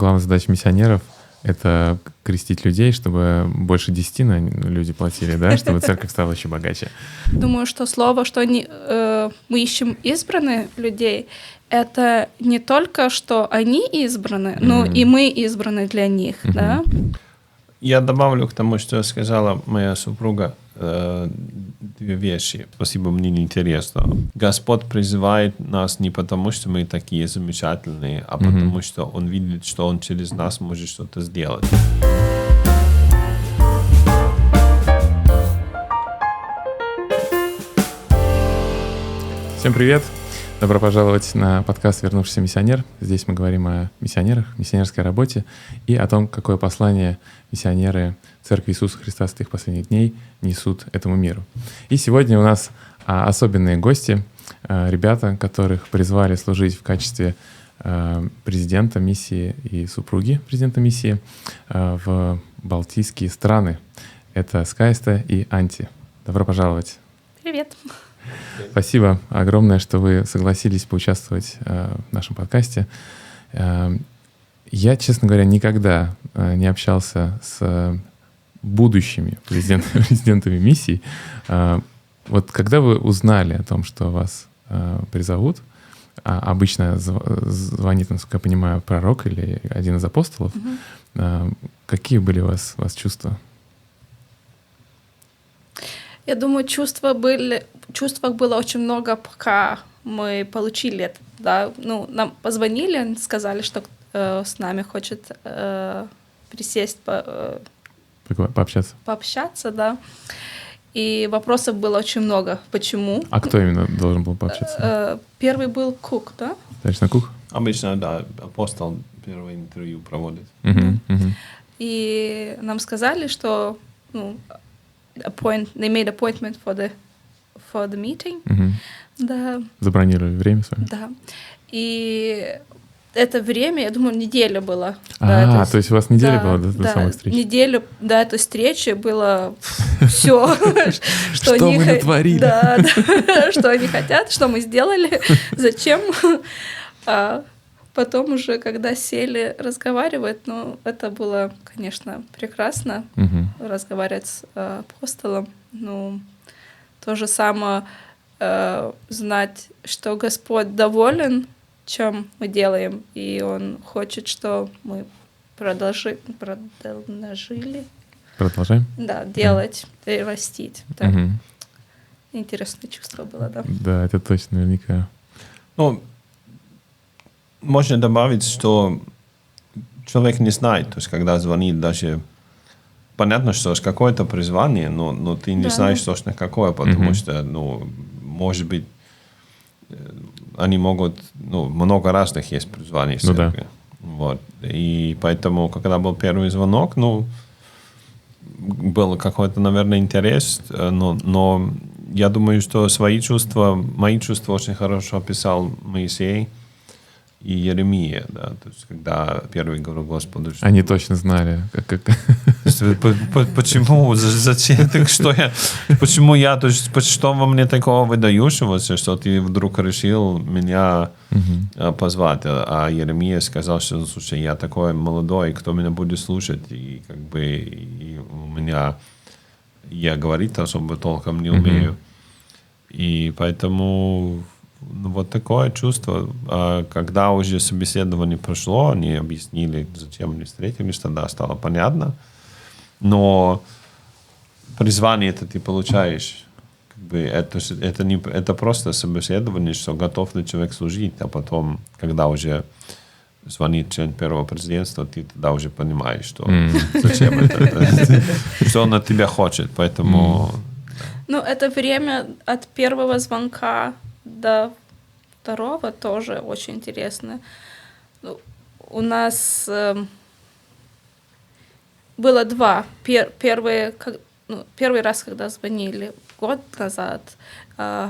главная задача миссионеров — это крестить людей, чтобы больше 10 люди платили, да, чтобы церковь стала еще богаче. Думаю, что слово, что мы ищем избранных людей, это не только, что они избраны, но и мы избраны для них, да? Я добавлю к тому, что сказала моя супруга, две вещи. Спасибо, мне неинтересно. Господь призывает нас не потому, что мы такие замечательные, а потому, что Он видит, что Он через нас может что-то сделать. Всем привет! Добро пожаловать на подкаст «Вернувшийся миссионер». Здесь мы говорим о миссионерах, миссионерской работе и о том, какое послание миссионеры Церкви Иисуса Христа Святых Последних Дней несут этому миру. И сегодня у нас особенные гости, ребята, которых призвали служить в качестве президента миссии и супруги президента миссии в Балтийские страны. Это Скайста и Анти. Добро пожаловать! Привет! Спасибо огромное, что вы согласились поучаствовать в нашем подкасте. Я, честно говоря, никогда не общался с будущими президентами миссий. Вот когда вы узнали о том, что вас призовут, обычно звонит, насколько я понимаю, пророк или один из апостолов, какие были у вас чувства? Я думаю, чувств было очень много, пока мы получили это. Да? Ну, нам позвонили, сказали, что с нами хочет присесть, пообщаться, да. И вопросов было очень много. Почему? А кто именно должен был пообщаться? Первый был Кук, да? Точно, Кук? Обычно, да, апостол первое интервью проводит. И нам сказали, что they made appointment for the meeting. Да. Забронировали время с вами? Да. И это время, я думаю, неделя была. То есть у вас неделя была до самой встречи? Неделю до этой встречи было все, что мы натворили. Да, что они хотят, что мы сделали, зачем. Потом уже, когда сели разговаривать, это было, конечно, прекрасно, разговаривать с апостолом. То же самое знать, что Господь доволен, чем мы делаем, и Он хочет, что мы продолжили. Продолжаем? Да, делать и растить. Да. Интересное чувство было, да. Да, это точно, наверняка. Можно добавить, что человек не знает, то есть когда звонит, даже понятно, что es какое-то призвание, но ты не знаешь точно какое, потому что, может быть, они могут, много разных есть призваний в церкви. Вот. И поэтому, когда был первый звонок, был какой-то, наверное, интерес, но я думаю, что мои чувства очень хорошо описал Моисей и Еремия, да, то есть когда первый говорил Господу, что... Они точно знали. Почему? Зачем? Почему я? То есть, что во мне такого выдающегося, что ты вдруг решил меня позвать? А Еремия сказал, что, слушай, я такой молодой, кто меня будет слушать? И и у меня... Я говорить особо толком не умею. И поэтому... вот такое чувство. Когда уже собеседование прошло, они объяснили, зачем они встретились, тогда стало понятно. Но призвание это ты получаешь. Это просто собеседование, что готов ли человек служить, а потом, когда уже звонит член первого президентства, ты тогда уже понимаешь, что зачем это, что он от тебя хочет. Поэтому... это время от первого звонка до второго тоже очень интересно. У нас было два. Первый раз, когда звонили год назад,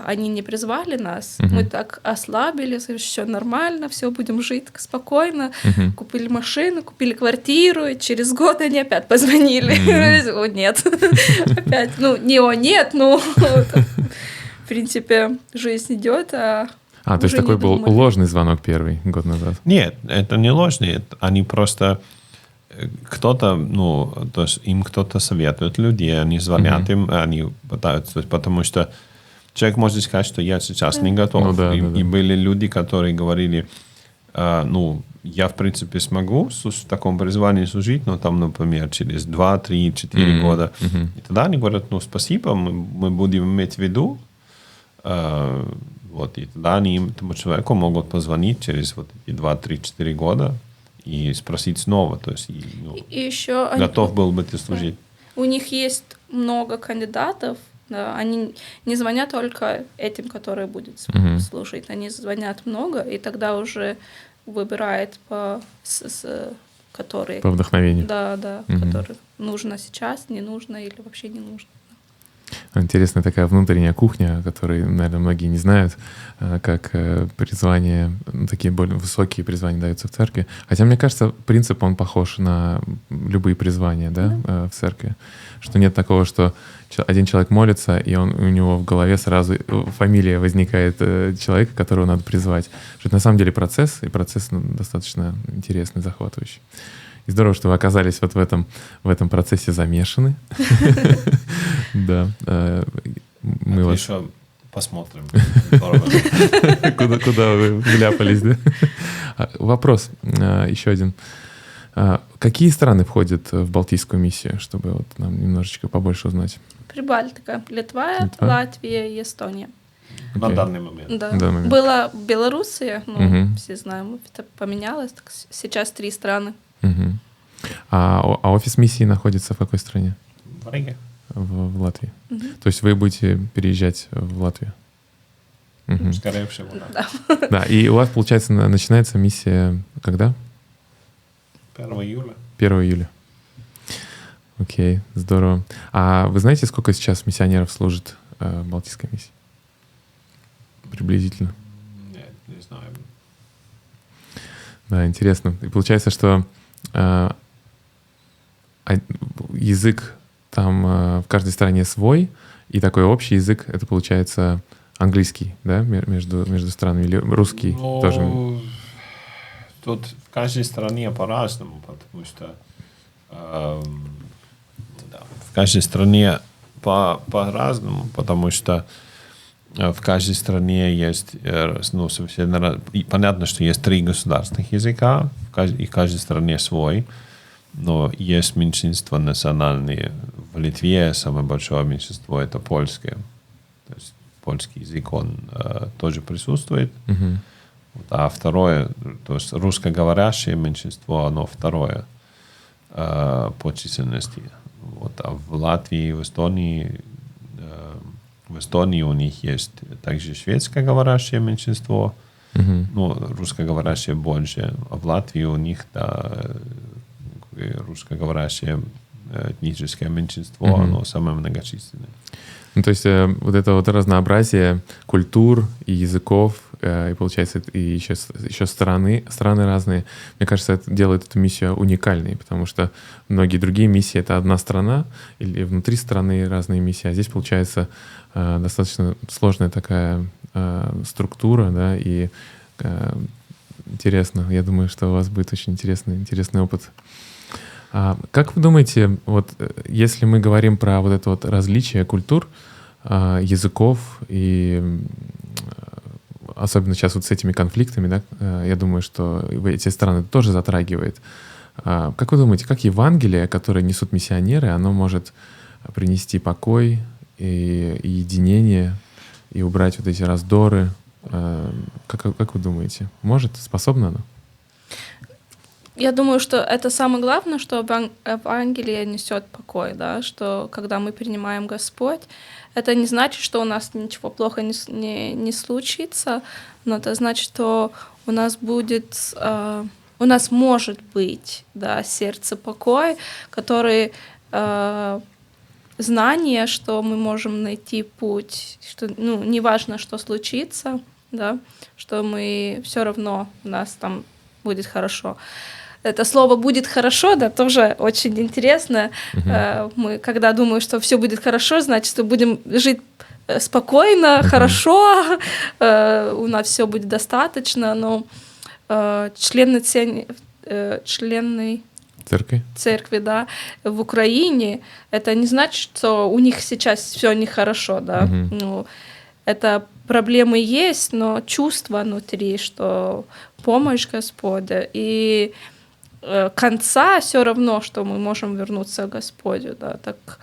они не призвали нас. Мы так ослабились, все нормально, все, будем жить спокойно. Купили машину, купили квартиру, и через год они опять позвонили. О, нет. Опять, нет, в принципе, жизнь идет, То есть такой был ложный звонок первый год назад? Нет, это не ложный. Они просто... Кто-то, то есть им кто-то советует людей, они звонят им, они пытаются, потому что человек может сказать, что я сейчас не готов. И были люди, которые говорили, я, в принципе, смогу в таком призвании служить, но там, например, через 2, 3, 4 года. И тогда они говорят, спасибо, мы будем иметь в виду. И тогда они этому человеку могут позвонить через эти 2, 3, 4 года и спросить снова. То есть, и еще готов был бы ты служить. У них есть много кандидатов. Да, они не звонят только этим, которые будут служить. Они звонят много, и тогда уже выбирает которые... По вдохновению. Да, которые нужно сейчас, не нужно или вообще не нужно. Интересная такая внутренняя кухня, о которой, наверное, многие не знают, как призвания, такие более высокие призвания даются в церкви. Хотя, мне кажется, принцип, он похож на любые призвания, да, в церкви. Что нет такого, что один человек молится, и у него в голове сразу фамилия возникает человека, которого надо призвать. Что это на самом деле процесс, и процесс достаточно интересный, захватывающий. И здорово, что вы оказались вот в этом процессе замешаны. Да. Мы вас... Еще посмотрим. Куда вы вляпались, да? Вопрос еще один. Какие страны входят в Балтийскую миссию, чтобы вот нам немножечко побольше узнать? Прибалтика, Литва, Латвия и Эстония. На данный момент. Да. Была Белоруссия, все знаем, это поменялось. Так сейчас 3 страны. А офис миссии находится в какой стране? В Риге. В Латвии. То есть вы будете переезжать в Латвию? Скорее всего, да. Да, и у вас, получается, начинается миссия когда? 1 июля. 1 июля. Окей, здорово. А вы знаете, сколько сейчас миссионеров служит в Балтийской миссии? Приблизительно. Нет, не знаю. Да, интересно. И получается, что язык там в каждой стране свой, и такой общий язык, это получается английский, да, между странами, или русский тоже? Тут в каждой стране по-разному, потому что в каждой стране по-разному, потому что в каждой стране есть, совсем понятно, что есть 3 государственных языка, и в каждой стране свой, но есть меньшинства национальные. В Литве самое большое меньшинство — это польское. То есть польский язык, он тоже присутствует. А второе, то есть русскоговорящее меньшинство, оно второе по численности. А в Латвии и в Эстонии у них есть также шведскоговорящее меньшинство, русскоговорящее больше. А в Латвии у них русскоговорящее этническое меньшинство, оно самое многочисленное. То есть вот это вот разнообразие культур и языков, и получается, и еще страны разные, мне кажется, это делает эту миссию уникальной, потому что многие другие миссии — это одна страна, или внутри страны разные миссии, а здесь получается достаточно сложная такая структура, да, и интересно. Я думаю, что у вас будет очень интересный опыт. Как вы думаете, вот если мы говорим про вот это вот различие культур, языков, и особенно сейчас вот с этими конфликтами, да, я думаю, что эти страны тоже затрагивает. Как вы думаете, как Евангелие, которое несут миссионеры, оно может принести покой и единение, и убрать вот эти раздоры? Как вы думаете, способно оно? Я думаю, что это самое главное, что Евангелие несет покой, да, что когда мы принимаем Господь, это не значит, что у нас ничего плохого не случится, но это значит, что у нас может быть, да, сердце покой, который знание, что мы можем найти путь, что неважно, что случится, да, что мы все равно у нас там будет хорошо. Это слово «будет хорошо», да, тоже очень интересно. Мы, когда думаем, что все будет хорошо, значит, что будем жить спокойно, хорошо, у нас все будет достаточно, но члены церкви, да, в Украине, это не значит, что у них сейчас все нехорошо, да. Ну, это проблемы есть, но чувство внутри, что помощь Господа, и конца все равно, что мы можем вернуться к Господу, да, так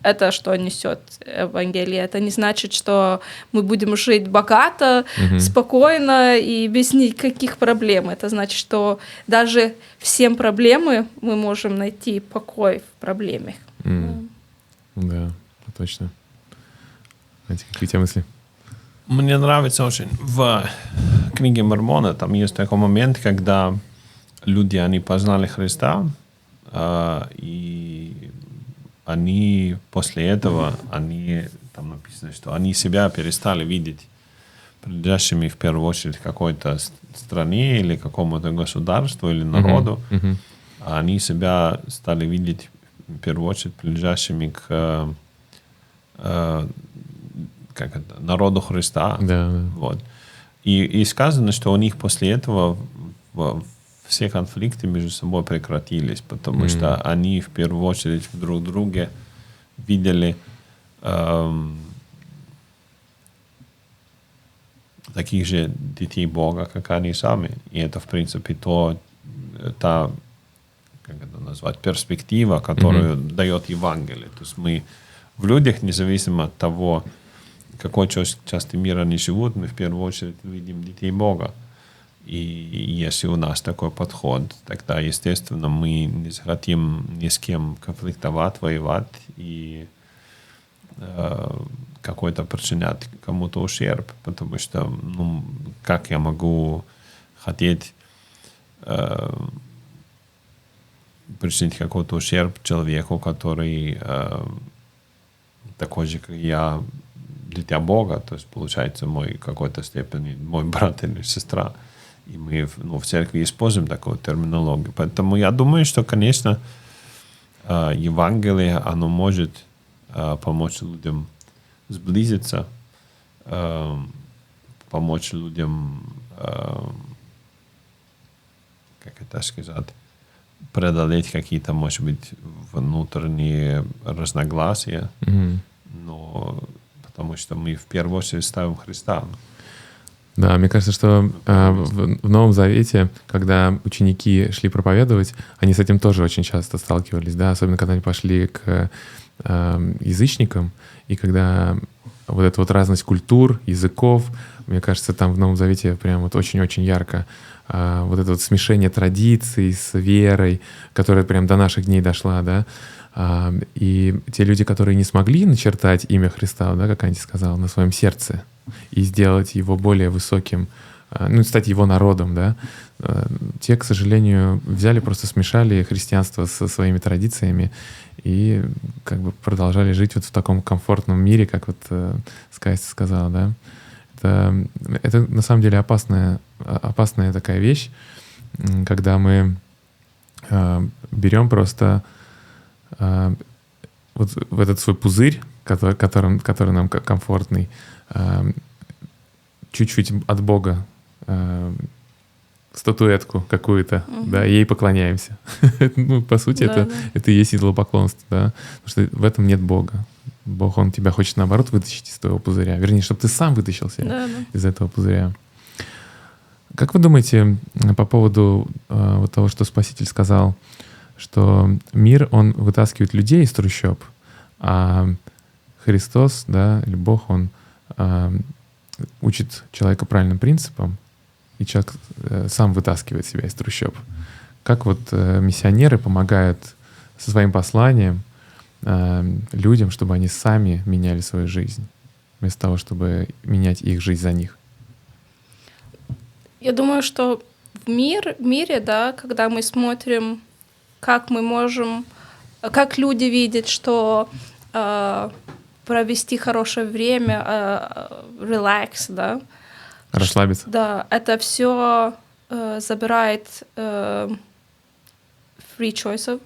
это что несет Евангелие. Это не значит, что мы будем жить богато, спокойно и без никаких проблем. Это значит, что даже всем проблемы мы можем найти покой в проблемах. Да, точно. Знаете, какие у тебя мысли? Мне нравится очень в книге Мормона, там есть такой момент, когда люди, они познали Христа, и они после этого, там написано, что они себя перестали видеть принадлежащими в первую очередь какой-то стране или какому-то государству или народу, а они себя стали видеть в первую очередь принадлежащими к народу Христа. Да. Вот. И сказано, что у них после этого все конфликты между собой прекратились, потому что они в первую очередь в друг друге видели таких же детей Бога, как они сами. И это, в принципе, та, как это назвать, перспектива, которую дает Евангелие. То есть мы в людях, независимо от того, в какой части мира они живут, мы в первую очередь видим детей Бога. И если у нас такой подход, тогда, естественно, мы не захотим ни с кем конфликтовать, воевать и какой-то причинять кому-то ущерб. Потому что, как я могу хотеть причинить какой-то ущерб человеку, который такой же, как я, дитя Бога, то есть, получается, в какой-то степени мой брат или сестра. И мы в церкви используем такую терминологию. Поэтому я думаю, что, конечно, Евангелие, оно может помочь людям сблизиться, помочь людям, как это сказать, преодолеть какие-то, может быть, внутренние разногласия, но потому что мы в первую очередь ставим Христа. Да, мне кажется, что в Новом Завете, когда ученики шли проповедовать, они с этим тоже очень часто сталкивались, да, особенно когда они пошли к язычникам, и когда вот эта вот разность культур, языков, мне кажется, там в Новом Завете прям вот очень-очень ярко вот это вот смешение традиций с верой, которая прям до наших дней дошла, да, и те люди, которые не смогли начертать имя Христа, да, как Анди сказал, на своем сердце, и сделать его более высоким, стать его народом, да, те, к сожалению, взяли, просто смешали христианство со своими традициями и как бы продолжали жить вот в таком комфортном мире, как вот Скай сказал, да. Это на самом деле опасная такая вещь, когда мы берем просто вот в этот свой пузырь, который нам комфортный, чуть-чуть от Бога статуэтку какую-то, да, ей поклоняемся. По сути, это и есть идолопоклонство, да, потому что в этом нет Бога. Бог, Он тебя хочет, наоборот, вытащить из твоего пузыря. Вернее, чтобы ты сам вытащил себя из этого пузыря. Как вы думаете по поводу вот того, что Спаситель сказал, что мир, он вытаскивает людей из трущоб, а Христос, да, или Бог, Он учит человека правильным принципам, и человек сам вытаскивает себя из трущоб. Как вот миссионеры помогают со своим посланием людям, чтобы они сами меняли свою жизнь, вместо того, чтобы менять их жизнь за них? Я думаю, что в мире, да, когда мы смотрим, как мы можем, как люди видят, что провести хорошее время, релакс, да. Расслабиться. Да, это все забирает free choice.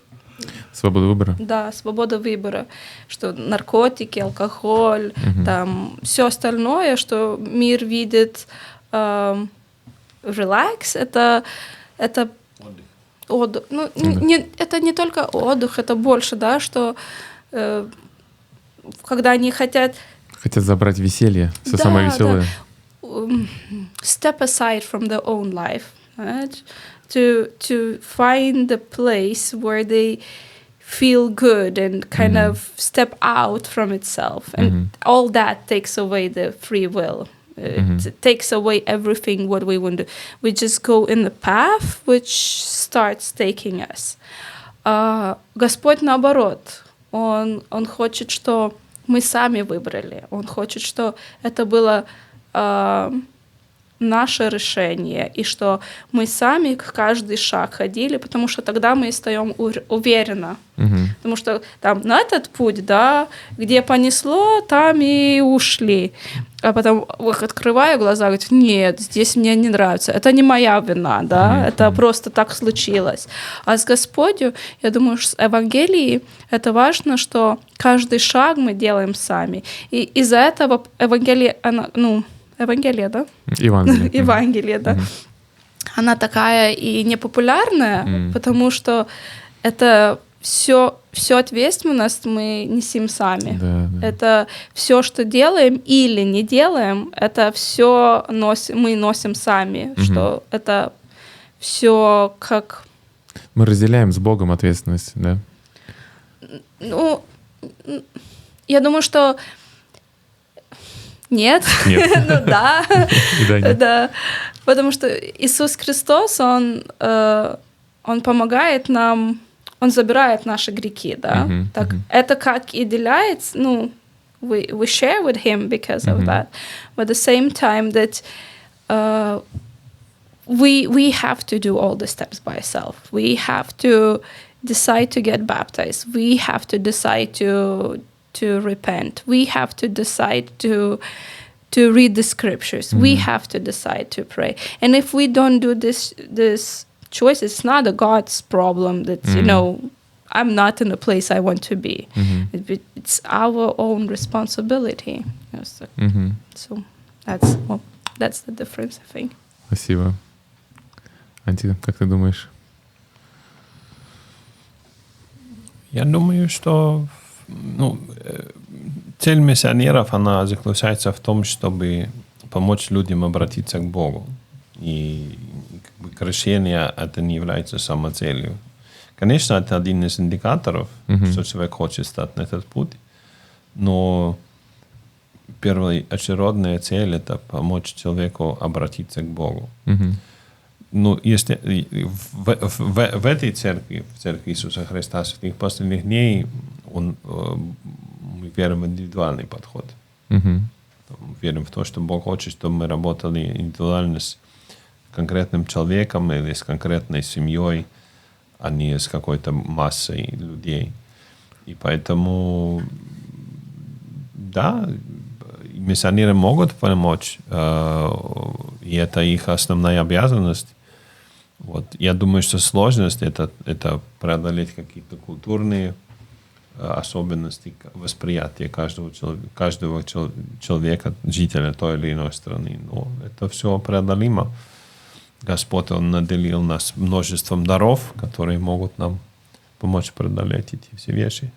Свобода выбора? Да, свобода выбора. Что наркотики, алкоголь, там все остальное, что мир видит релакс, это отдых. Ну, это не только отдых, это больше, да, что когда они хотят забрать веселье, все самое веселое. Step aside from their own life, right? To find the place where they feel good and kind of step out from itself. And all that takes away the free will. It takes away everything what we want to do. We just go in the path which starts taking us. Господь наоборот. Он хочет, что мы сами выбрали. Он хочет, что это было наше решение, и что мы сами каждый шаг ходили, потому что тогда мы стоим уверенно. Потому что там на этот путь, да, где понесло, там и ушли. А потом открываю глаза, говорю, нет, здесь мне не нравится. Это не моя вина, да, это просто так случилось. А с Господью, я думаю, что с Евангелией это важно, что каждый шаг мы делаем сами. И из-за этого Евангелие, Евангелие, да? Евангелие, да. Она такая и непопулярная, потому что это всю ответственность мы несем сами. Да. Это все, что делаем или не делаем, это все мы носим сами, что это все как... Мы разделяем с Богом ответственность, да? Ну, я думаю, что Нет. Ну да. Да. Потому что Иисус Христос, Он помогает нам, Он забирает наши грехи, да. Так, это как и деляется, ну, we share with Him because of that. But at the same time that we have to do all the steps by ourselves. We have to decide to get baptized. We have to decide to repent. We have to decide to read the scriptures. We have to decide to pray. And if we don't do this choice, it's not a God's problem that, you know, I'm not in the place I want to be. It's our own responsibility. So that's the difference, I think. Спасибо. Анти, как ты думаешь? Я думаю, что цель миссионеров, она заключается в том, чтобы помочь людям обратиться к Богу. И крещение это не является самоцелью. Конечно, это один из индикаторов, что человек хочет стать на этот путь. Но первоочередная цель это помочь человеку обратиться к Богу. Ну, если в этой церкви, в церкви Иисуса Христа святых последних дней, мы верим в индивидуальный подход. Верим в то, что Бог хочет, чтобы мы работали индивидуально с конкретным человеком или с конкретной семьей, а не с какой-то массой людей. И поэтому, да, миссионеры могут помочь, и это их основная обязанность. Вот. Я думаю, что сложность это преодолеть какие-то культурные особенности восприятия каждого человека, жителя той или иной страны. Но это все преодолимо. Господь, Он наделил нас множеством даров, которые могут нам помочь преодолеть эти все вещи.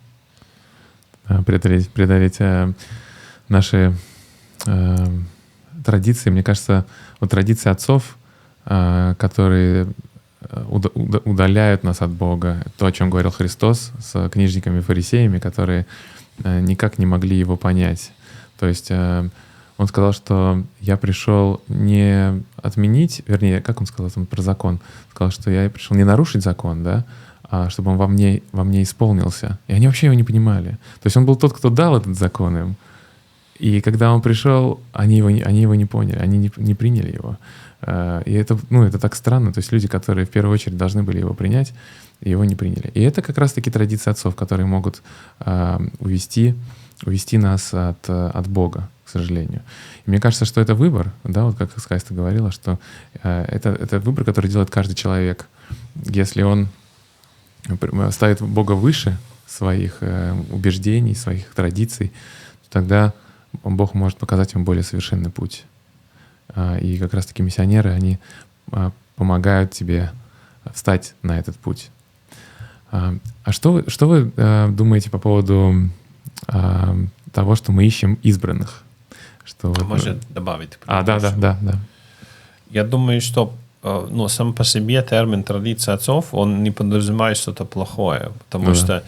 Преодолеть наши традиции. Мне кажется, вот традиции отцов, которые удаляют нас от Бога. То, о чем говорил Христос с книжниками и фарисеями, которые никак не могли Его понять. То есть Он сказал, что я пришел не отменить, вернее, как Он сказал там про закон? Сказал, что я пришел не нарушить закон, да, а чтобы он во мне исполнился. И они вообще его не понимали. То есть Он был тот, кто дал этот закон им. И когда Он пришел, они его не поняли, они не приняли его. И это так странно. То есть люди, которые в первую очередь должны были его принять, его не приняли. И это как раз-таки традиции отцов, которые могут увести нас от Бога, к сожалению. И мне кажется, что это выбор, да, вот как Скайста говорила, что это выбор, который делает каждый человек. Если он ставит Бога выше своих убеждений, своих традиций, тогда Бог может показать им более совершенный путь. И как раз-таки миссионеры, они помогают тебе встать на этот путь. А что вы думаете по поводу того, что мы ищем избранных? Что Можно добавить? Да. Я думаю, что сам по себе термин традиция отцов, он не подразумевает что-то плохое, потому что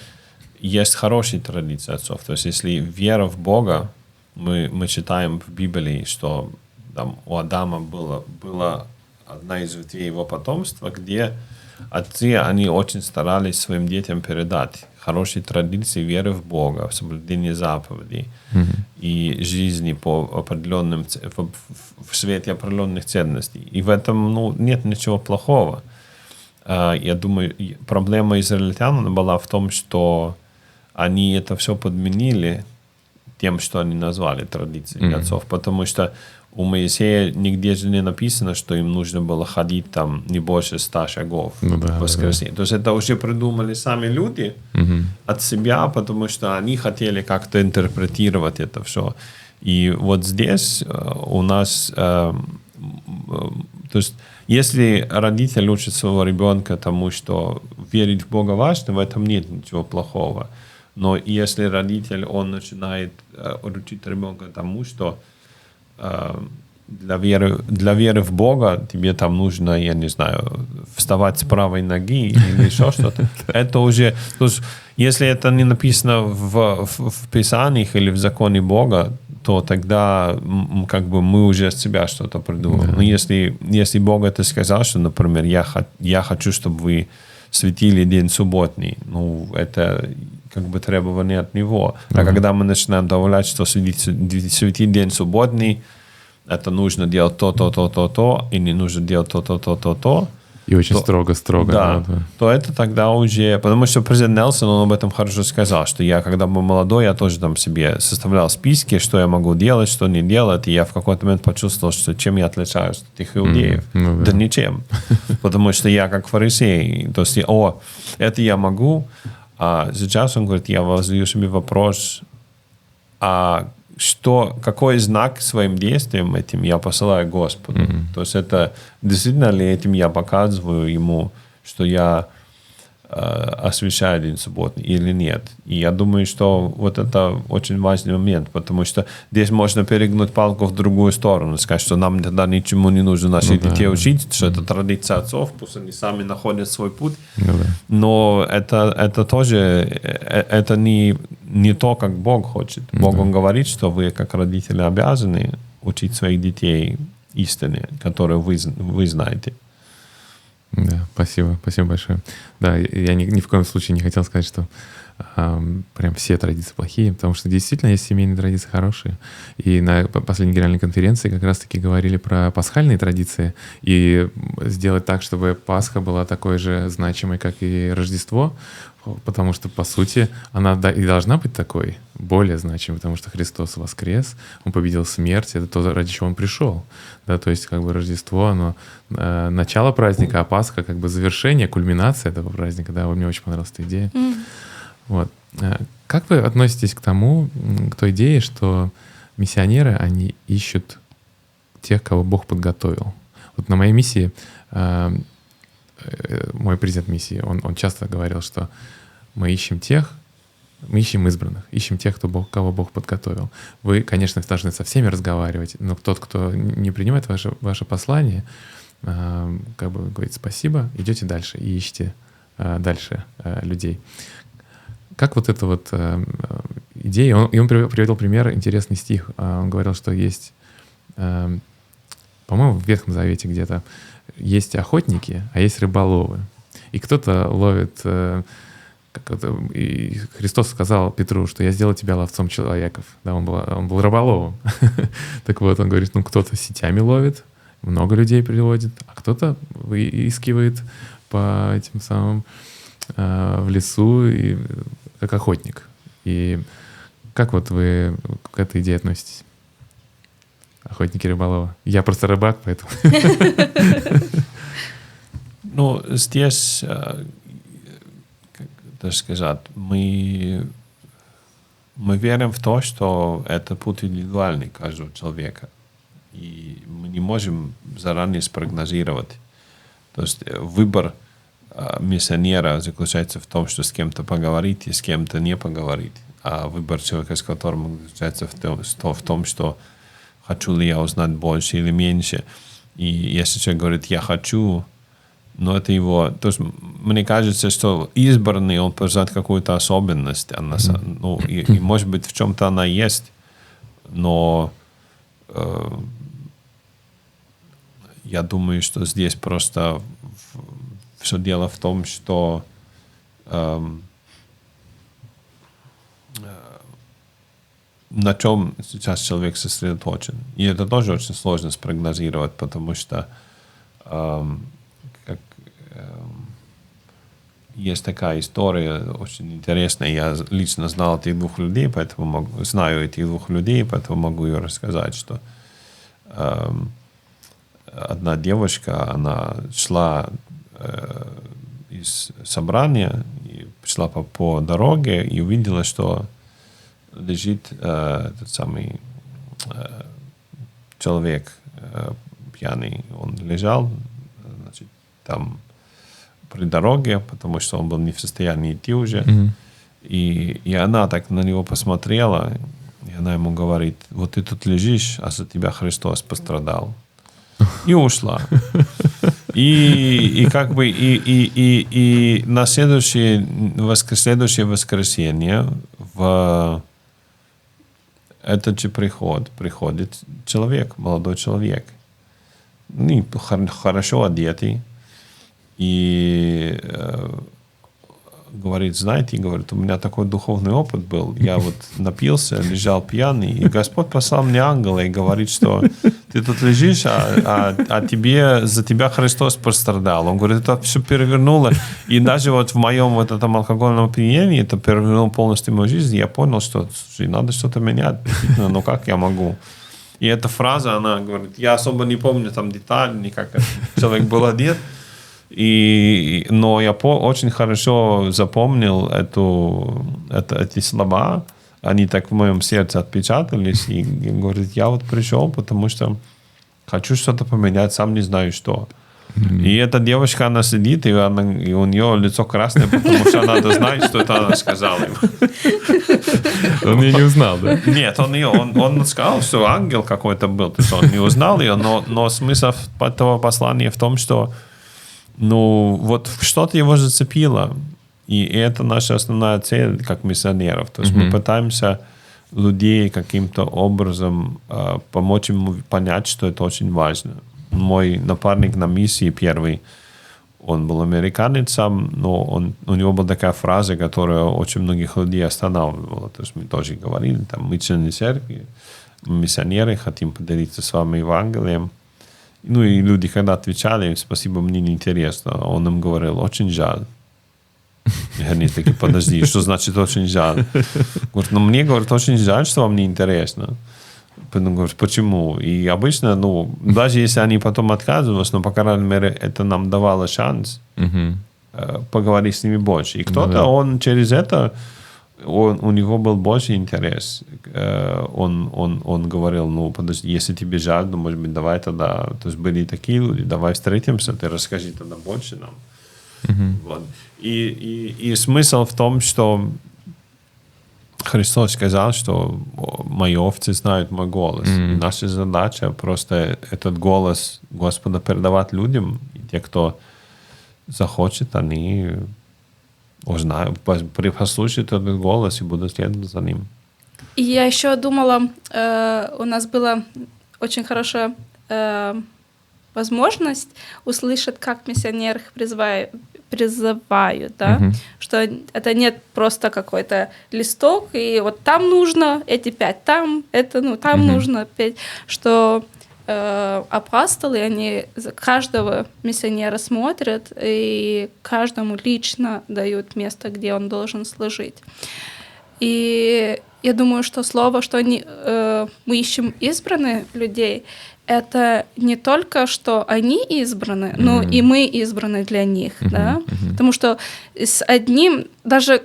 есть хорошие традиции отцов. То есть если вера в Бога, мы читаем в Библии, что там у Адама была одна из ветвей его потомства, где отцы, они очень старались своим детям передать хорошие традиции веры в Бога, соблюдение заповедей и жизни по определенным, в свете определенных ценностей. И в этом нет ничего плохого. Я думаю, проблема израильтян была в том, что они это все подменили тем, что они назвали традицией отцов, потому что у Моисея нигде же не написано, что им нужно было ходить там не больше 100 шагов в воскресенье. Да. То есть это уже придумали сами люди от себя, потому что они хотели как-то интерпретировать это все. И вот здесь у нас... то есть если родитель учит своего ребенка тому, что верить в Бога важно, в этом нет ничего плохого. Но если родитель, он начинает учить ребенка тому, что для веры в Бога тебе там нужно, я не знаю, вставать с правой ноги или еще что-то. Это уже... То есть, если это не написано в Писаниях или в законе Бога, то тогда как бы мы уже от себя что-то придумали. Да. Но если Бог это сказал, что, например, я хочу, чтобы вы светили день субботний, это как бы требование от него. А когда мы начинаем добавлять, что светить день субботний, это нужно делать то, и не нужно делать то. И очень строго. Да, то это тогда уже... Потому что президент Нельсон, он об этом хорошо сказал, что я, когда был молодой, я тоже там себе составлял списки, что я могу делать, что не делать, и я в какой-то момент почувствовал, что чем я отличаюсь от этих иудеев. Да ничем. Потому что я как фарисей. То есть, это я могу. А сейчас он говорит, я задаю себе вопрос, какой знак своим действием этим я посылаю Господу? То есть это действительно ли этим я показываю ему, что я освящаю день субботний или нет? И я думаю, что вот это очень важный момент, потому что здесь можно перегнуть палку в другую сторону, сказать, что нам тогда ничему не нужно наших детей учить, что это традиция отцов, пусть они сами находят свой путь. Но это тоже, это не то, как Бог хочет. Бог, Он говорит, что вы, как родители, обязаны учить своих детей истине, которую вы знаете. Да, спасибо большое. Да, я ни в коем случае не хотел сказать, что прям все традиции плохие, потому что действительно есть семейные традиции хорошие. И на последней генеральной конференции как раз-таки говорили про пасхальные традиции и сделать так, чтобы Пасха была такой же значимой, как и Рождество, потому что, по сути, она и должна быть такой, более значимой, потому что Христос воскрес, Он победил смерть, это то, ради чего Он пришел. Да, то есть как бы Рождество, оно начало праздника, а Пасха как бы завершение, кульминация этого праздника. Да, мне очень понравилась эта идея. Вот. Как вы относитесь к той идее, что миссионеры, они ищут тех, кого Бог подготовил? Вот на моей миссии, мой президент миссии, он часто говорил, что мы ищем избранных, ищем тех, кого Бог подготовил. Вы, конечно, должны со всеми разговаривать, но тот, кто не принимает ваше послание, как бы говорит спасибо, идете дальше и ищете дальше людей. Как вот эта вот идея, он привел пример, интересный стих. Он говорил, что есть, по-моему, в Ветхом Завете где-то есть охотники, а есть рыболовы. И кто-то ловит... И Христос сказал Петру, что я сделал тебя ловцом человеков. Да, он был рыболовом. Так вот, он говорит, кто-то сетями ловит, много людей приводит, а кто-то выискивает по этим самым в лесу и как охотник. И как вот вы к этой идее относитесь? Охотники рыболова. Я просто рыбак, поэтому... Здесь даже сказать, мы верим в то, что это путь индивидуальный каждого человека. И мы не можем заранее спрогнозировать. То есть выбор миссионера заключается в том, что с кем-то поговорить и с кем-то не поговорить. А выбор человека, с которым заключается в том, что хочу ли я узнать больше или меньше. И если человек говорит «я хочу», но это его... То есть мне кажется, что избранный, он познает какую-то особенность. Ну, и может быть, в чем-то она есть, но я думаю, что здесь просто все дело в том, что на чем сейчас человек сосредоточен. И это тоже очень сложно спрогнозировать, потому что есть такая история очень интересная. Я лично знал этих двух людей, поэтому знаю этих двух людей, поэтому могу ее рассказать, что одна девушка, она шла из собрания, и шла по дороге и увидела, что лежит этот самый человек пьяный. Он лежал, значит, там при дороге, потому что он был не в состоянии идти уже. И она так на него посмотрела, и она ему говорит: вот ты тут лежишь, а за тебя Христос пострадал. И ушла. И как бы и на следующее воскресенье в этот же приходит человек, молодой человек, хорошо одетый, и говорит: знаете, говорит, у меня такой духовный опыт был. Я вот напился, лежал пьяный, и Господь послал мне ангела и говорит, что ты тут лежишь, а за тебя Христос пострадал. Он говорит, это все перевернуло. И даже вот в моем вот этом алкогольном опьянении это перевернуло полностью мою жизнь. И я понял, что надо что-то менять. Но как я могу? И эта фраза, она говорит, я особо не помню там детали, как человек был одет. Но я очень хорошо запомнил эти слова. Они так в моем сердце отпечатались. И говорит, я вот пришел, потому что хочу что-то поменять, сам не знаю что. И эта девушка, она сидит, и у нее лицо красное, потому что она знает, что это она сказала ему. Он ее не узнал, да? Нет, он сказал, что ангел какой-то был. То есть он не узнал ее, но смысл этого послания в том, что вот что-то его зацепило. И это наша основная цель, как миссионеров. То есть мы пытаемся людей каким-то образом помочь ему понять, что это очень важно. Мой напарник на миссии первый, он был американец сам, но у него была такая фраза, которая очень многих людей останавливала. То есть мы тоже говорили, там, мы члены церкви, миссионеры, хотим поделиться с вами Евангелием. И люди, когда отвечали, спасибо, мне неинтересно, он им говорил, очень жаль. И они такие, подожди, что значит очень жаль? Говорит, мне, говорит, очень жаль, что вам не интересно. Потом говорит, почему? И обычно, даже если они потом отказывались, но, по крайней мере, это нам давало шанс поговорить с ними больше. И кто-то, он через это, у него был больше интерес. Он говорил, подожди, если тебе жаль, может быть, давай тогда... То есть были такие люди, давай встретимся, ты расскажи тогда больше нам. Вот. И смысл в том, что Христос сказал, что мои овцы знают мой голос. И наша задача просто этот голос Господа передавать людям. И те, кто захочет, они узнают, послушают этот голос и будут следовать за ним. И я еще думала, у нас была очень хорошая возможность услышать, как миссионеры призывают, да? Что это нет просто какой-то листок, и вот там нужно эти 5, там это, там нужно 5, что апостолы, они каждого миссионера смотрят и каждому лично дают место, где он должен служить. И я думаю, что слово, что мы ищем избранных людей, это не только, что они избраны, но и мы избраны для них, да? Потому что с одним, даже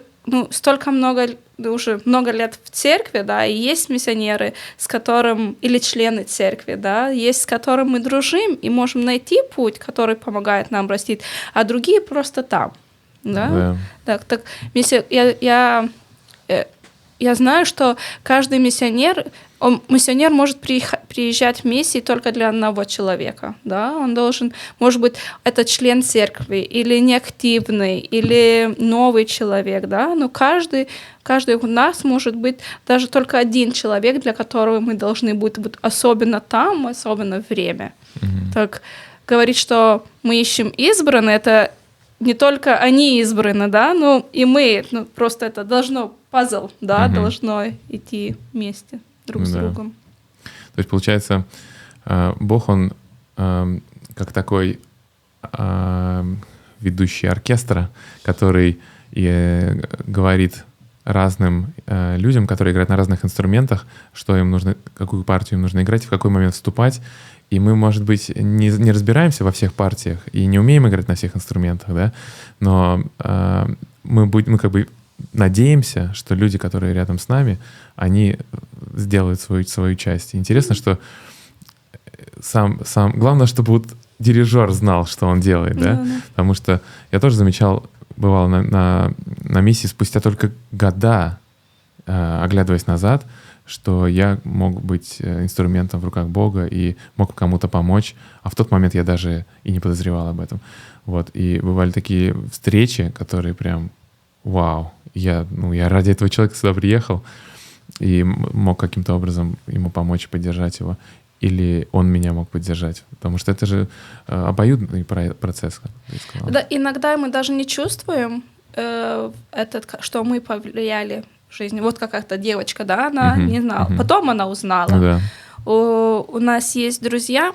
уже много лет в церкви, да, и есть миссионеры, с которым, или члены церкви, да, есть с которым мы дружим и можем найти путь, который помогает нам расти, а другие просто там, да? Так, я знаю, что каждый миссионер может приезжать в миссии только для одного человека, да, он должен, может быть, это член церкви, или неактивный, или новый человек, да, но каждый у нас может быть даже только один человек, для которого мы должны быть особенно там, особенно время. Так, говорить, что мы ищем избранные, это не только они избраны, да, но и мы, просто это должно, пазл, да, должно идти вместе друг с другом. То есть, получается, Бог, Он как такой ведущий оркестра, который говорит разным людям, которые играют на разных инструментах, что им нужно, какую партию им нужно играть, в какой момент вступать. И мы, может быть, не разбираемся во всех партиях и не умеем играть на всех инструментах, да, но мы как бы надеемся, что люди, которые рядом с нами, они сделают свою часть. И интересно, что главное, чтобы вот дирижер знал, что он делает, да? Потому что я тоже замечал, бывало на миссии спустя только года, оглядываясь назад, что я мог быть инструментом в руках Бога и мог кому-то помочь, а в тот момент я даже и не подозревал об этом. Вот. И бывали такие встречи, которые прям вау, я ради этого человека сюда приехал и мог каким-то образом ему помочь, поддержать его. Или он меня мог поддержать. Потому что это же обоюдный процесс, как ты сказала. Да, иногда мы даже не чувствуем, что мы повлияли в жизни. Вот какая-то девочка, да, она не знала. Потом она узнала. Да. У нас есть друзья,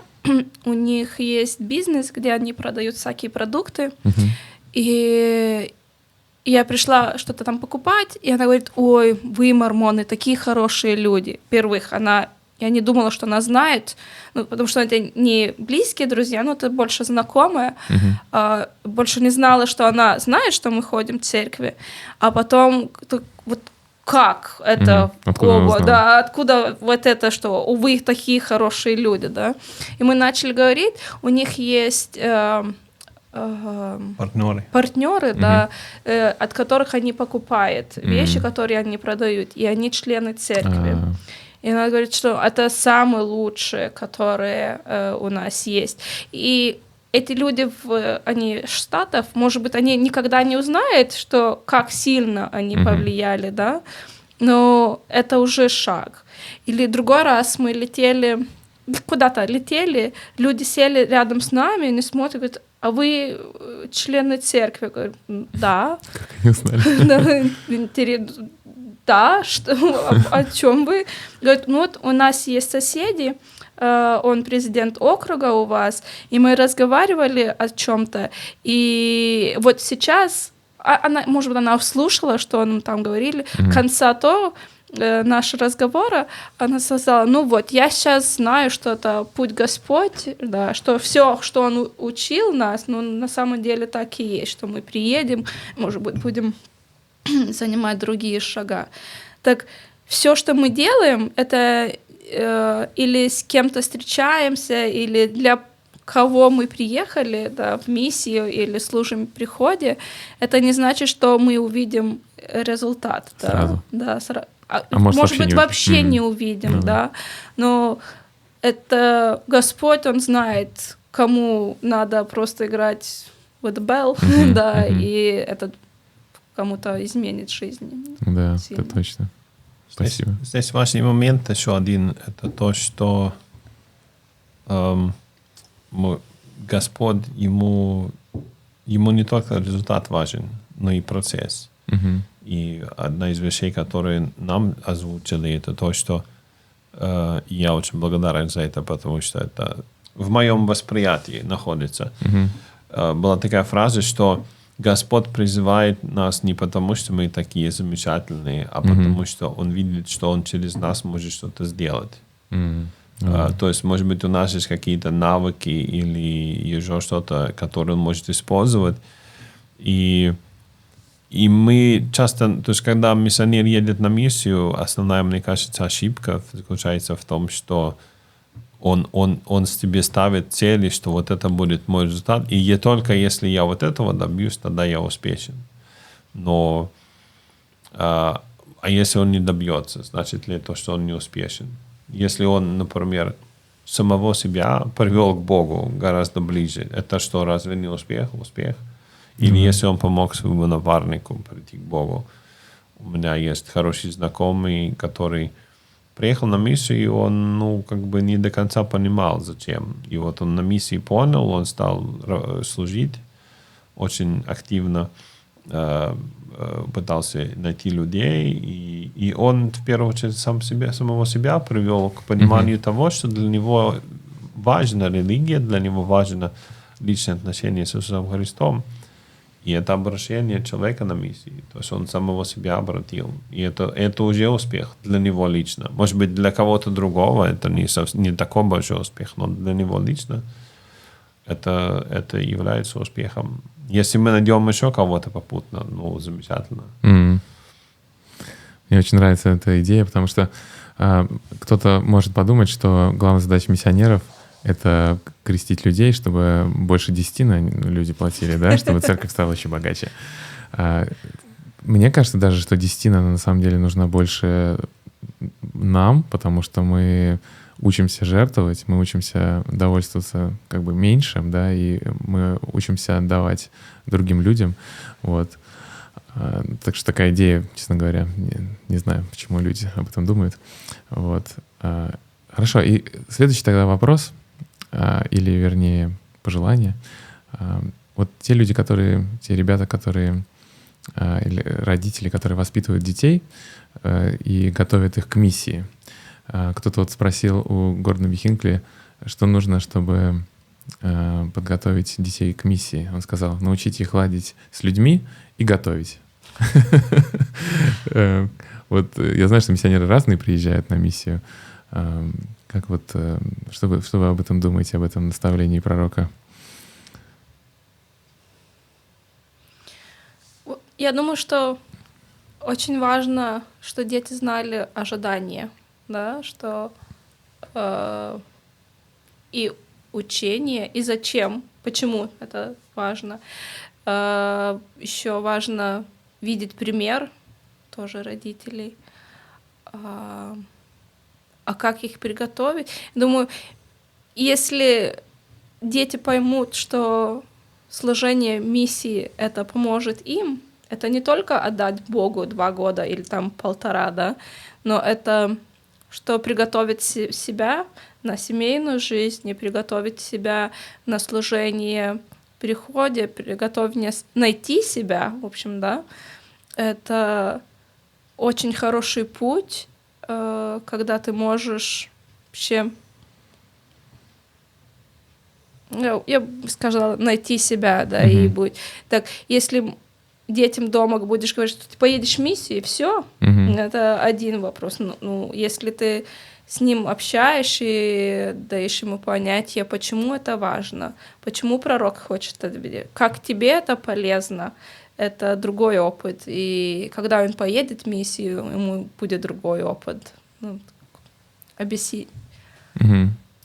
у них есть бизнес, где они продают всякие продукты. И я пришла что-то там покупать, и она говорит: ой, вы, мормоны, такие хорошие люди. Во-первых, я не думала, что она знает, потому что это не близкие друзья, но это больше знакомые. Больше не знала, что она знает, что мы ходим в церкви. А потом, вот как это? Откуда вот это, что вы такие хорошие люди, да? И мы начали говорить, у них есть партнеры, да, от которых они покупают вещи, которые они продают, и они члены церкви. И она говорит, что это самые лучшие, которые у нас есть. И эти люди, они Штатов, может быть, они никогда не узнают, как сильно они повлияли, да, но это уже шаг. Или другой раз мы куда-то летели, люди сели рядом с нами, они смотрят, говорят: а вы члены церкви? Говорю: да. Как они узнали? Да, о чем вы? Говорит: вот у нас есть соседи, он президент округа у вас, и мы разговаривали о чем-то, и вот сейчас, может быть, она услышала, что он там говорили, к концу нашего разговора она сказала: ну вот, я сейчас знаю, что это путь Господь, да, что все, что он учил нас, на самом деле так и есть, что мы приедем, может быть, будем занимать другие шага. Так все, что мы делаем, это или с кем-то встречаемся, или для кого мы приехали, да, в миссию или служим в приходе, это не значит, что мы увидим результат. Сразу. Да, может быть, вообще не увидим, да. Но это Господь, Он знает, кому надо просто играть with the bell, да, и это кому-то изменит жизнь. Да, это точно. Спасибо. Здесь важный момент еще один, это то, что Господь, ему не только результат важен, но и процесс. И одна из вещей, которые нам озвучили, это то, что я очень благодарен за это, потому что это в моем восприятии находится. Была такая фраза, что Господь призывает нас не потому, что мы такие замечательные, а потому что Он видит, что Он через нас может что-то сделать. То есть, может быть, у нас есть какие-то навыки или еще что-то, которые он может использовать. И мы часто, то есть, когда миссионер едет на миссию, основная, мне кажется, ошибка заключается в том, что он себе ставит цели, что вот это будет мой результат, и только если я вот этого добьюсь, тогда я успешен. Но а если он не добьется, значит ли это, что он не успешен? Если он, например, самого себя привел к Богу гораздо ближе, это что, разве не успех? Успех? Или если он помог своему напарнику прийти к Богу? У меня есть хороший знакомый, который приехал на миссию, и он, как бы не до конца понимал, зачем. И вот он на миссии понял, он стал служить очень активно, пытался найти людей, и он в первую очередь самого себя привел к пониманию того, что для него важна религия, для него важно личное отношение с Иисусом Христом. И это обращение человека на миссии. То есть он самого себя обратил. И это уже успех для него лично. Может быть, для кого-то другого это не такой большой успех, но для него лично это является успехом. Если мы найдем еще кого-то попутно, замечательно. Мне очень нравится эта идея, потому что кто-то может подумать, что главная задача миссионеров — это крестить людей, чтобы больше 10 люди платили, да, чтобы церковь стала еще богаче. Мне кажется даже, что 10 на самом деле нужна больше нам, потому что мы учимся жертвовать, мы учимся довольствоваться как бы меньшим, да, и мы учимся отдавать другим людям, вот. Так что такая идея, честно говоря, не знаю, почему люди об этом думают, вот. Хорошо, и следующий тогда вопрос, или, вернее, пожелание. Вот те люди, те ребята, которые, или родители, которые воспитывают детей и готовят их к миссии. Кто-то вот спросил у Гордона Би Хинкли, что нужно, чтобы подготовить детей к миссии. Он сказал: научить их ладить с людьми и готовить. Вот я знаю, что миссионеры разные приезжают на миссию. Как вот, что вы об этом думаете, об этом наставлении пророка? Я думаю, что очень важно, что дети знали ожидания, да, что и учение, и зачем, почему это важно. Еще важно видеть пример тоже родителей. А как их приготовить? Думаю, если дети поймут, что служение миссии это поможет им, это не только отдать Богу 2 года или там 1,5, да, но это что приготовить себя на семейную жизнь, и приготовить себя на служение переходе, приготовить найти себя, в общем, да, это очень хороший путь, когда ты можешь вообще, я бы сказала, найти себя, да, и будет. Так, если детям дома будешь говорить, что ты поедешь в миссию, и все, это один вопрос. Если ты с ним общаешься и даешь ему понятие, почему это важно, почему пророк хочет это, как тебе это полезно, это другой опыт. И когда он поедет в миссию, ему будет другой опыт.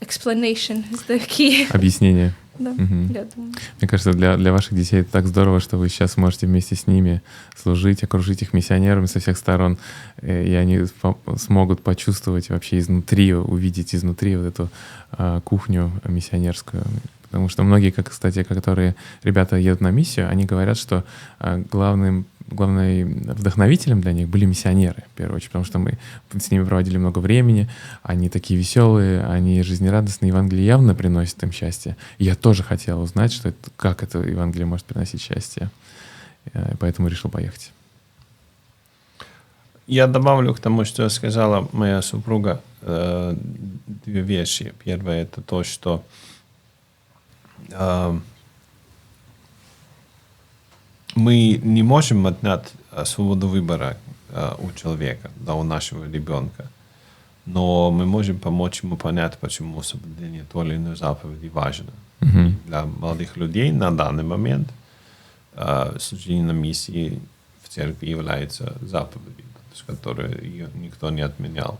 Explanation is the key. Объяснение. Да, я думаю. Мне кажется, для ваших детей это так здорово, что вы сейчас можете вместе с ними служить, окружить их миссионерами со всех сторон, и они смогут почувствовать вообще изнутри, увидеть изнутри вот эту кухню миссионерскую. Потому что многие, кстати, которые ребята едут на миссию, они говорят, что главным вдохновителем для них были миссионеры, в первую очередь, потому что мы с ними проводили много времени, они такие веселые, они жизнерадостные, Евангелие явно приносит им счастье. И я тоже хотел узнать, как это Евангелие может приносить счастье, поэтому решил поехать. Я добавлю к тому, что сказала моя супруга, 2 вещи. Первое — это то, что мы не можем отнять свободу выбора у человека, да, у нашего ребенка. но мы можем помочь ему понять, почему соблюдение той или иной заповеди важно. Для молодых людей на данный момент служение на миссии в церкви является заповедью, которую никто не отменял.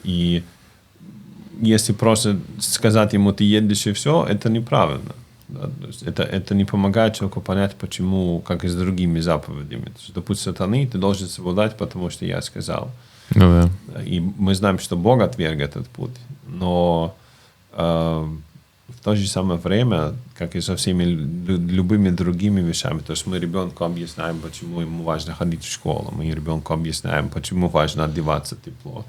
И если просто сказать ему, ты едешь и все, это неправильно. Да? Это не помогает человеку понять, почему, как и с другими заповедями. То есть, путь сатаны ты должен соблюдать, потому что я сказал. Да. И мы знаем, что Бог отверг этот путь. Но в то же самое время, как и со всеми любыми другими вещами, то есть мы ребенку объясняем, почему ему важно ходить в школу, мы ребенку объясняем, почему важно одеваться тепло,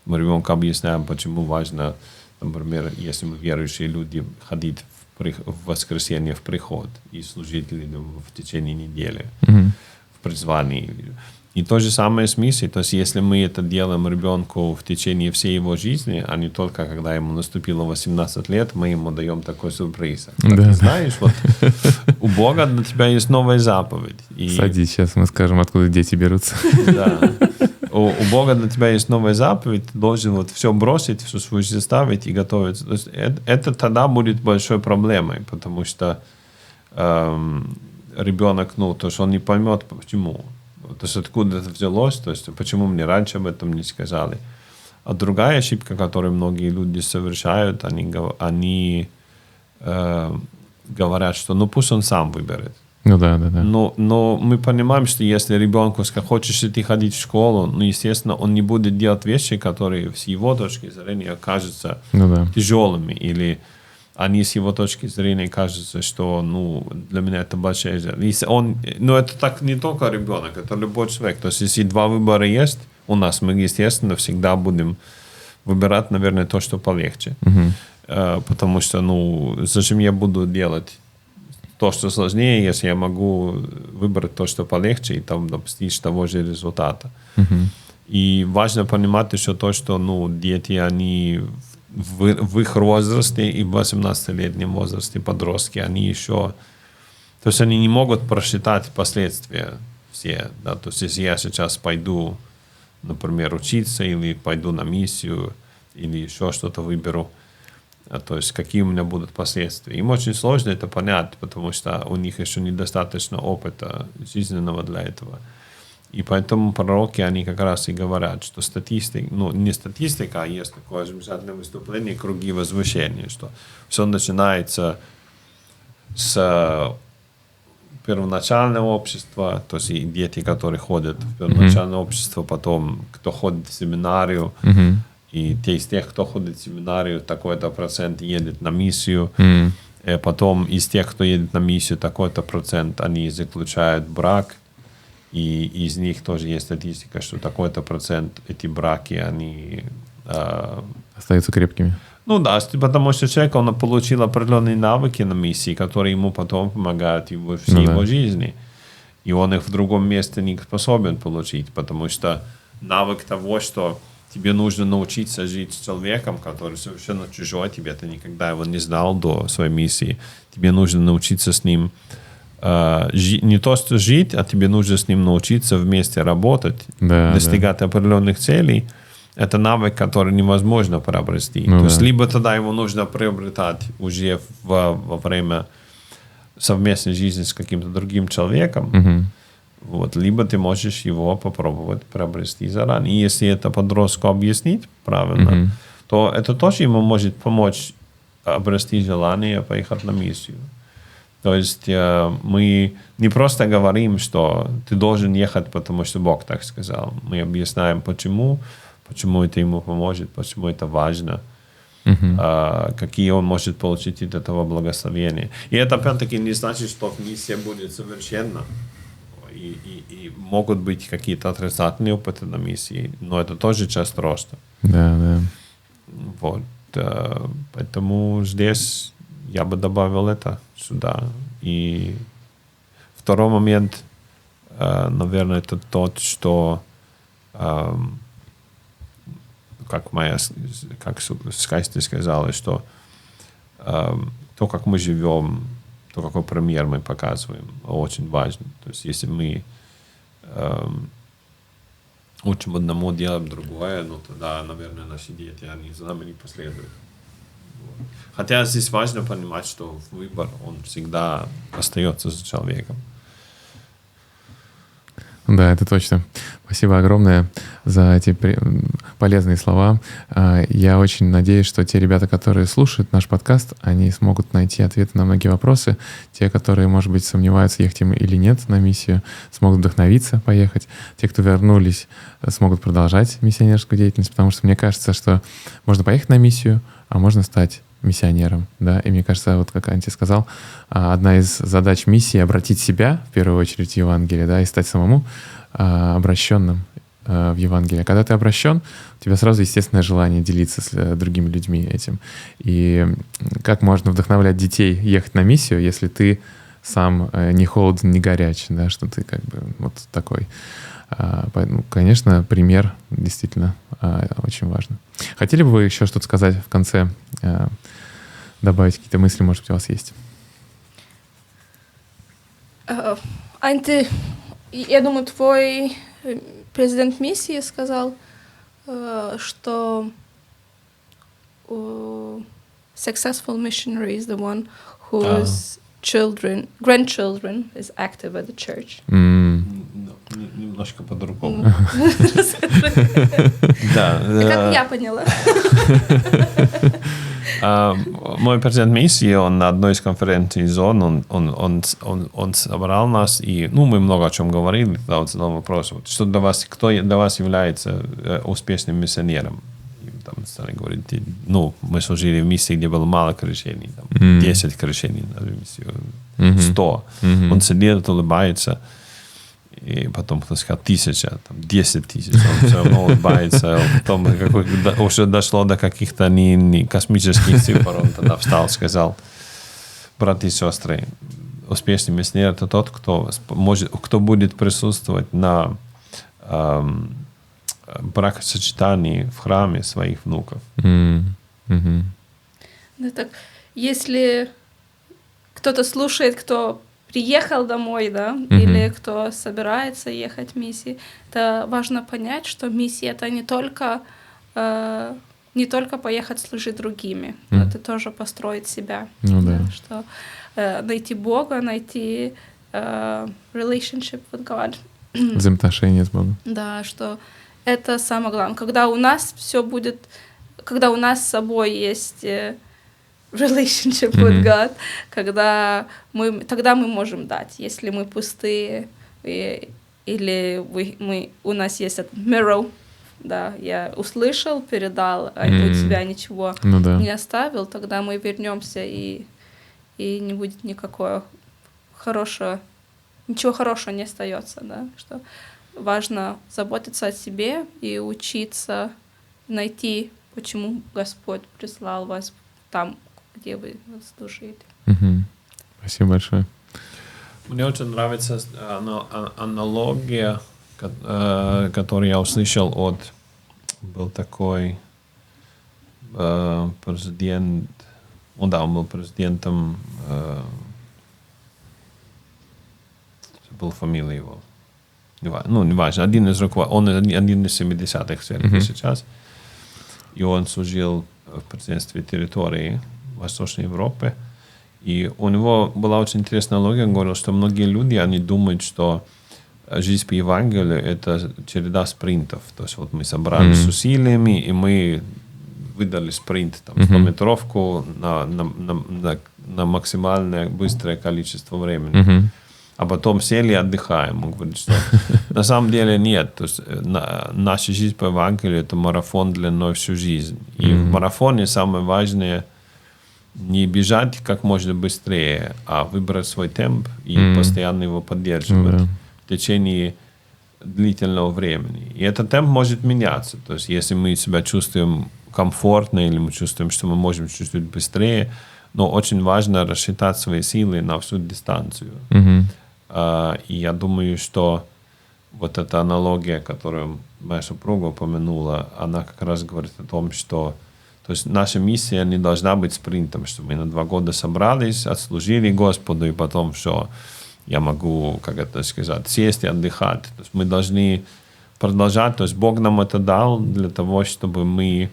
мы ребенку объясняем, почему важно, например, если мы верующие люди, ходить в воскресенье в приход и служить людям в течение недели в призвании. И то же самое с миссией. То есть если мы это делаем ребенку в течение всей его жизни, а не только когда ему наступило 18 лет, мы ему даем такой сюрприз. Ты знаешь, вот у Бога для тебя есть новая заповедь. Садись, сейчас мы скажем, откуда дети берутся. Да. У Бога для тебя есть новая заповедь, ты должен вот все бросить, всю свою жизнь ставить и готовиться. То есть это тогда будет большой проблемой, потому что ребенок, то есть он не поймет, почему. То есть откуда это взялось, то есть почему мне раньше об этом не сказали. А другая ошибка, которую многие люди совершают, они говорят, что пусть он сам выберет. Да. Но мы понимаем, что если ребенку скажет, хочешь ли ты ходить в школу, естественно, он не будет делать вещи, которые с его точки зрения кажутся тяжелыми, или они с его точки зрения кажутся, что для меня это большая жизнь. Это так не только ребенок, это любой человек. То есть если два выбора есть у нас, мы, естественно, всегда будем выбирать, наверное, то, что полегче. Потому что, зачем я буду делать то, что сложнее, если я могу выбрать то, что полегче, и там достичь того же результата. И важно понимать еще то, что дети, они в их возрасте и в 18-летнем возрасте подростки, они еще... То есть они не могут просчитать последствия все. Да? То есть если я сейчас пойду, например, учиться, или пойду на миссию, или еще что-то выберу, то есть какие у меня будут последствия. Им очень сложно это понять, потому что у них еще недостаточно опыта жизненного для этого. И поэтому пророки, они как раз и говорят, что статистика, не статистика, а есть такое замечательное выступление «Круги возвышения», что все начинается с первоначального общества, то есть и дети, которые ходят в первоначальное общество, потом кто ходит в семинарию, и из тех, кто ходит в семинарию, такой-то процент едет на миссию, потом из тех, кто едет на миссию, такой-то процент, они заключают брак, и из них тоже есть статистика, что такой-то процент эти браки, они... остаются крепкими. Да, потому что человек, он получил определенные навыки на миссии, которые ему потом помогают в всей его жизни. И он их в другом месте не способен получить, потому что навык того, что тебе нужно научиться жить с человеком, который совершенно чужой, ты никогда его не знал до своей миссии. Тебе нужно научиться с ним не то, что жить, а тебе нужно с ним научиться вместе работать, достигать определенных целей. Это навык, который невозможно приобрести. То есть либо тогда его нужно приобретать уже во время совместной жизни с каким-то другим человеком, либо ты можешь его попробовать приобрести заранее. И если это подростку объяснить правильно, то это тоже ему может помочь обрести желание поехать на миссию. То есть мы не просто говорим, что ты должен ехать, потому что Бог так сказал. Мы объясняем, почему это ему поможет, почему это важно, какие он может получить от этого благословения. И это, опять-таки, не значит, что миссия будет совершенна. И могут быть какие-то отрицательные опыты на миссии, но это тоже часть роста. Да. Поэтому здесь я бы добавил это сюда. И второй момент, наверное, это тот, что как Скайсти сказала, что то, как мы живем, то, какой пример мы показываем, очень важно. То есть если мы учим одному, делаем другое, ну тогда, наверное, наши дети, они за нами не последуют. Вот. Хотя здесь важно понимать, что выбор, он всегда остается за человеком. Да, это точно. Спасибо огромное за эти полезные слова. Я очень надеюсь, что те ребята, которые слушают наш подкаст, они смогут найти ответы на многие вопросы. Те, которые, может быть, сомневаются, ехать им или нет на миссию, смогут вдохновиться поехать. Те, кто вернулись, смогут продолжать миссионерскую деятельность, потому что мне кажется, что можно поехать на миссию, а можно стать миссионером, да, и мне кажется, вот как Анти сказал, одна из задач миссии — обратить себя, в первую очередь, в Евангелие, да, и стать самому обращенным в Евангелие. А когда ты обращен, у тебя сразу естественное желание делиться с другими людьми этим. И как можно вдохновлять детей ехать на миссию, если ты сам не холоден, не горяч, да, что ты как бы вот такой. Конечно, пример действительно очень важно. Хотели бы вы еще что-то сказать в конце, добавить какие-то мысли, может быть, у вас есть? Анти, я думаю, твой президент миссии сказал, что successful missionary is the one whose grandchildren is active at the church. Немножко по-другому. Да. Как я поняла. Мой президент миссии, он на одной из конференций ЗОН, он собрал нас, и мы много о чем говорили, тогда задал вопрос, что для вас, кто для вас является успешным миссионером? И там стали говорить, мы служили в миссии, где было мало крещений, 10 крещений на миссию, 100. Он сидит, улыбается. И потом кто сказал 1000, 10 тысяч, он все равно улыбается. Потом уже дошло до каких-то не космических цифр, он тогда встал, сказал: братья и сестры, успешный миссионер — это тот, кто будет присутствовать на бракосочетании в храме своих внуков. Да, так, если кто-то слушает, кто приехал домой, да, или кто собирается ехать в миссии, то важно понять, что миссия — это не только поехать служить другими, но это тоже построить себя, что найти Бога, найти relationship with God. Взаимоотношения с Богом. Да, что это самое главное. Когда у нас с собой есть relationship with God, тогда мы можем дать. Если мы пустые, или у нас есть этот mirror, да, я услышал, передал, а у тебя ничего не оставил, тогда мы вернемся, и не будет ничего хорошего не остается, да, что важно заботиться о себе и учиться найти, почему Господь прислал вас там, где вы слушаете. Спасибо большое. Мне очень нравится аналогия, которую я услышал был такой президент, он был президентом, забыл фамилию его, не важно, один из 70-х церкви сейчас, и он служил в президентстве территории Восточной Европы. И у него была очень интересная логика. Он говорил, что многие люди, они думают, что жизнь по Евангелию — это череда спринтов. То есть мы собрались с усилиями, и мы выдали спринт, 100-метровку на максимальное быстрое количество времени. А потом сели и отдыхаем. Он говорит, что на самом деле нет. То есть наша жизнь по Евангелию — это марафон длиной всю жизнь. И в марафоне самое важное — не бежать как можно быстрее, а выбрать свой темп и постоянно его поддерживать в течение длительного времени. И этот темп может меняться. То есть если мы себя чувствуем комфортно или мы чувствуем, что мы можем чувствовать быстрее, но очень важно рассчитать свои силы на всю дистанцию. И я думаю, что вот эта аналогия, которую моя супруга упомянула, она как раз говорит о том, что то есть наша миссия не должна быть спринтом, что мы на 2 года собрались, отслужили Господу, и потом все, я могу, как это сказать, сесть и отдыхать. То есть мы должны продолжать. То есть Бог нам это дал для того, чтобы мы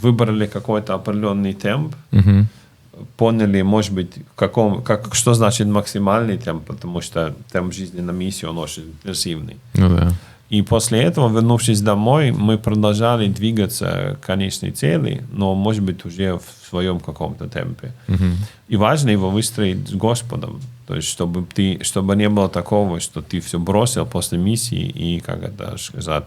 выбрали какой-то определенный темп, поняли, может быть, что значит максимальный темп, потому что темп жизни на миссии, он очень интенсивный. Ну да. И после этого, вернувшись домой, мы продолжали двигаться к конечной цели, но, может быть, уже в своем каком-то темпе. И важно его выстроить с Господом. То есть, чтобы не было такого, что ты все бросил после миссии и, как это сказать,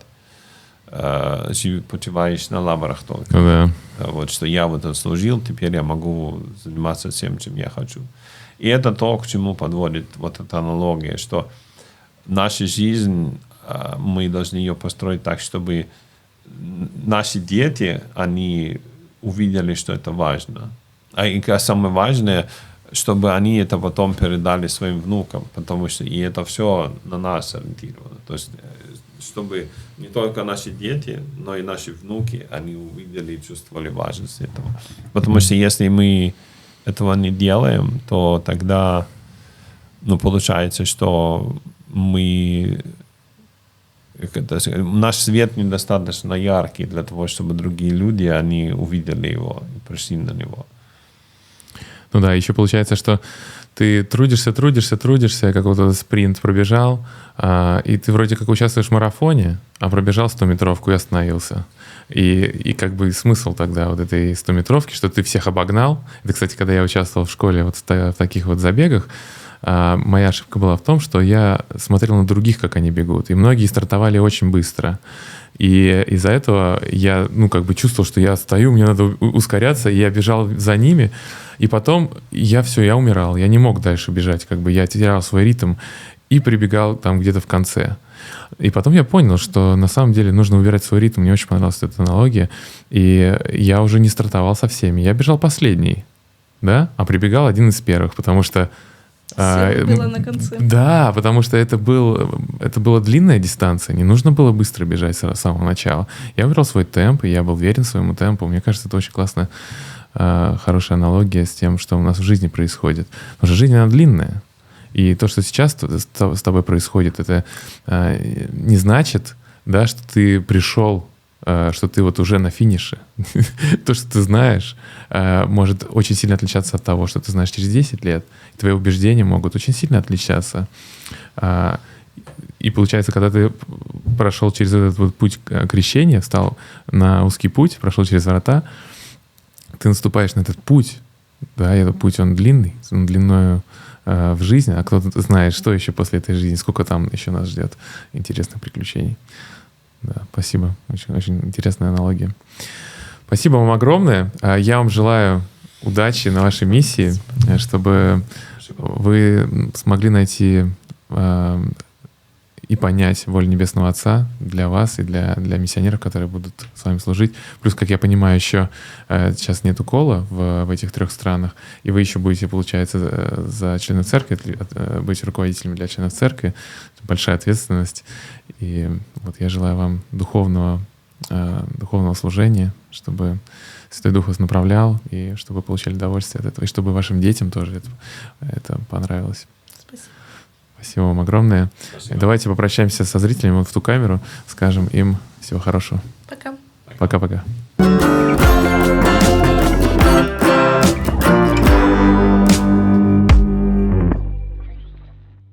почиваешь на лаврах только. Да. Вот, что я вот отслужил, теперь я могу заниматься тем, чем я хочу. И это то, к чему подводит вот эта аналогия, что наша жизнь, мы должны ее построить так, чтобы наши дети, они увидели, что это важно. И самое важное, чтобы они это потом передали своим внукам, потому что и это все на нас ориентировано. То есть, чтобы не только наши дети, но и наши внуки, они увидели и чувствовали важность этого. Потому что если мы этого не делаем, то тогда, получается, что наш свет недостаточно яркий для того, чтобы другие люди, они увидели его и пришли на него. Ну да, еще получается, что ты трудишься, как вот этот спринт пробежал, и ты вроде как участвуешь в марафоне, а пробежал 100-метровку и остановился. И как бы смысл тогда вот этой 100-метровки, что ты всех обогнал. Это, кстати, когда я участвовал в школе вот в таких вот забегах, моя ошибка была в том, что я смотрел на других, как они бегут. И многие стартовали очень быстро. И из-за этого я, чувствовал, что я стою, мне надо ускоряться, и я бежал за ними. И потом я умирал. Я не мог дальше бежать. Я терял свой ритм и прибегал там где-то в конце. И потом я понял, что на самом деле нужно выбирать свой ритм. Мне очень понравилась эта аналогия. И я уже не стартовал со всеми. Я бежал последний, да? А прибегал один из первых, потому что было на конце. Да, потому что это была длинная дистанция, не нужно было быстро бежать с самого начала. Я выбрал свой темп, и я был верен своему темпу. Мне кажется, это очень классная, хорошая аналогия с тем, что у нас в жизни происходит. Потому что жизнь, она длинная. И то, что сейчас с тобой происходит, это не значит, да, что ты пришел, что ты вот уже на финише. То, что ты знаешь, может очень сильно отличаться от того, что ты знаешь через 10 лет. И твои убеждения могут очень сильно отличаться. И получается, когда ты прошел через этот вот путь крещения, встал на узкий путь, прошел через врата, ты наступаешь на этот путь. Да, и этот путь, он длинный, он длиною в жизни, а кто-то знает, что еще после этой жизни, сколько там еще нас ждет интересных приключений. Да, спасибо. Очень, очень интересная аналогия. Спасибо вам огромное. Я вам желаю удачи на вашей миссии, чтобы вы смогли найти и понять волю Небесного Отца для вас и для миссионеров, которые будут с вами служить. Плюс, как я понимаю, еще сейчас нету кола в этих 3 странах, и вы еще будете, получается, за членов церкви, быть руководителями для членов церкви. Это большая ответственность. И вот я желаю вам духовного служения, чтобы Святой Дух вас направлял, и чтобы вы получали удовольствие от этого, и чтобы вашим детям тоже это понравилось. Спасибо. Спасибо вам огромное. Спасибо. Давайте попрощаемся со зрителями вот в ту камеру, скажем им всего хорошего. Пока. Пока-пока.